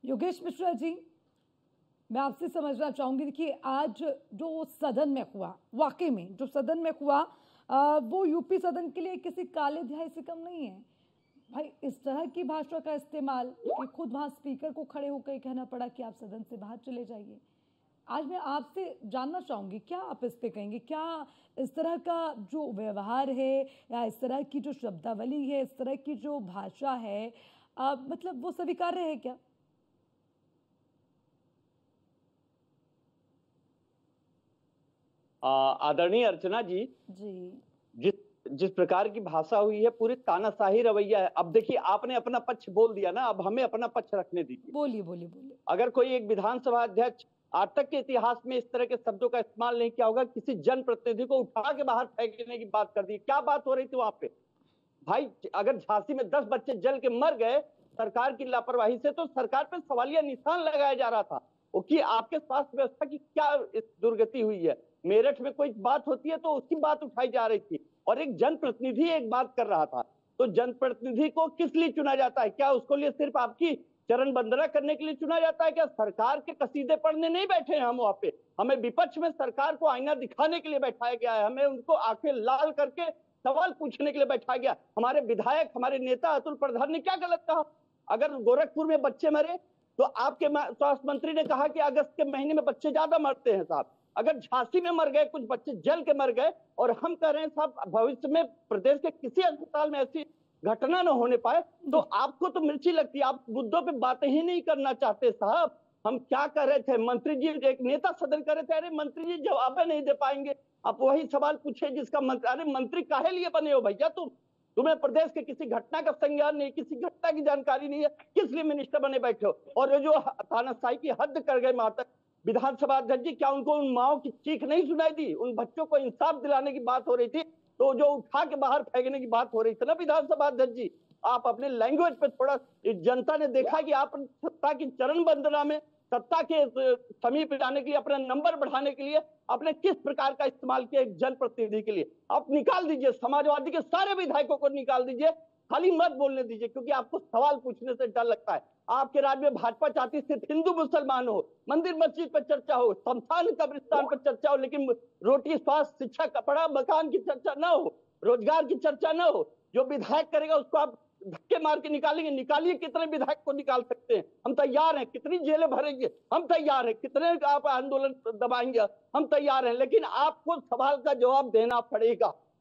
योगेश मिश्रा जी, मैं आपसे समझना चाहूंगी, देखिए आज जो सदन में हुआ, वाकई में जो सदन में हुआ वो यूपी सदन के लिए किसी काले अध्याय से कम नहीं है। भाई इस तरह की भाषा का इस्तेमाल कि खुद वहां स्पीकर को खड़े होकर कहना पड़ा कि आप सदन से बाहर चले जाइए। आज मैं आपसे जानना चाहूंगी, क्या आप इस पे कहेंगे? क्या इस तरह का जो व्यवहार है या इस तरह की जो शब्दावली है, इस तरह की जो भाषा है, मतलब वो स्वीकार्य है क्या? आदरणीय अर्चना जी, जी जिस जिस प्रकार की भाषा हुई है, पूरी तानाशाही रवैया है। अब देखिए, आपने अपना पक्ष बोल दिया ना, अब हमें अपना पक्ष रखने दीजिए। बोलिए बोलिए बोलिए। अगर कोई एक विधानसभा अध्यक्ष आज तक के इतिहास में इस तरह के शब्दों का इस्तेमाल नहीं किया होगा, किसी जनप्रतिनिधि को उठा के बाहर फेंकने की बात कर दी, क्या बात हो रही थी वहां पे? भाई अगर झांसी में 10 बच्चे जल के मर गए सरकार की लापरवाही से, तो सरकार पर सवालिया निशान लगाया जा रहा था वो कि आपके स्वास्थ्य व्यवस्था की क्या दुर्गति हुई है। मेरठ में कोई बात होती है तो उसकी बात उठाई जा रही थी, और एक जनप्रतिनिधि एक बात कर रहा था। तो जनप्रतिनिधि को किस लिए चुना जाता है? क्या उसको लिए सिर्फ आपकी चरण वंदना करने के लिए चुना जाता है? क्या सरकार के कसीदे पढ़ने नहीं बैठे हैं हम वहां पे? हमें विपक्ष में सरकार को आईना दिखाने के लिए बैठाया गया है, हमें उनको आंखें लाल करके सवाल पूछने के लिए बैठा गया। हमारे विधायक, हमारे नेता अतुल प्रधान ने क्या गलत कहा? अगर गोरखपुर में बच्चे मरे तो आपके स्वास्थ्य मंत्री ने कहा कि अगस्त के महीने में बच्चे ज्यादा मरते हैं साहब। अगर झांसी में मर गए, कुछ बच्चे जल के मर गए, और हम कह रहे हैं साहब भविष्य में प्रदेश के किसी अस्पताल में ऐसी घटना न होने पाए, तो आपको तो मिर्ची लगती है, आप मुद्दों पे बातें ही नहीं करना चाहते साहब। हम क्या कर रहे थे? मंत्री जी, एक नेता सदन कर रहे थे, अरे मंत्री जी जवाब नहीं दे पाएंगे, आप वही सवाल पूछे जिसका मंत्री। अरे मंत्री काहे लिए बने हो भैया? तुम्हें प्रदेश के किसी घटना का संज्ञान नहीं, किसी घटना की जानकारी नहीं है, किस लिए मिनिस्टर बने बैठे हो? और जो तानाशाही की हद कर गए मातक विधानसभा अध्यक्ष जी, क्या उनको उन माओ की चीख नहीं सुनाई दी? उन बच्चों को इंसाफ दिलाने की बात हो रही थी, तो जो उठा के बाहर फेंकने की बात हो रही थी ना विधानसभा अध्यक्ष जी, आप अपने लैंग्वेज पे थोड़ा, जनता ने देखा कि आप सत्ता की चरण वंदना में, सत्ता के समीप जाने के लिए, अपना नंबर बढ़ाने के लिए आपने किस प्रकार का इस्तेमाल किया एक जनप्रतिनिधि के लिए। आप निकाल दीजिए, समाजवादी के सारे विधायकों को निकाल दीजिए, खाली मत बोलने दीजिए, क्योंकि आपको सवाल पूछने से डर लगता है। आपके राज्य में भाजपा चाहती सिर्फ हिंदू मुसलमान हो, मंदिर मस्जिद पर चर्चा हो, शमशान कब्रिस्तान पर चर्चा हो, लेकिन रोटी, स्वास्थ्य, शिक्षा, कपड़ा, मकान की चर्चा ना हो, रोजगार की चर्चा ना हो। जो विधायक करेगा उसको आप धक्के मार के निकालेंगे। निकालिए, कितने विधायक को निकाल सकते हैं? हम तैयार हैं। कितनी जेलें भरेंगे? हम तैयार हैं। कितने आप आंदोलन दबाएंगे? हम तैयार हैं, लेकिन आपको सवाल का जवाब देना पड़ेगा।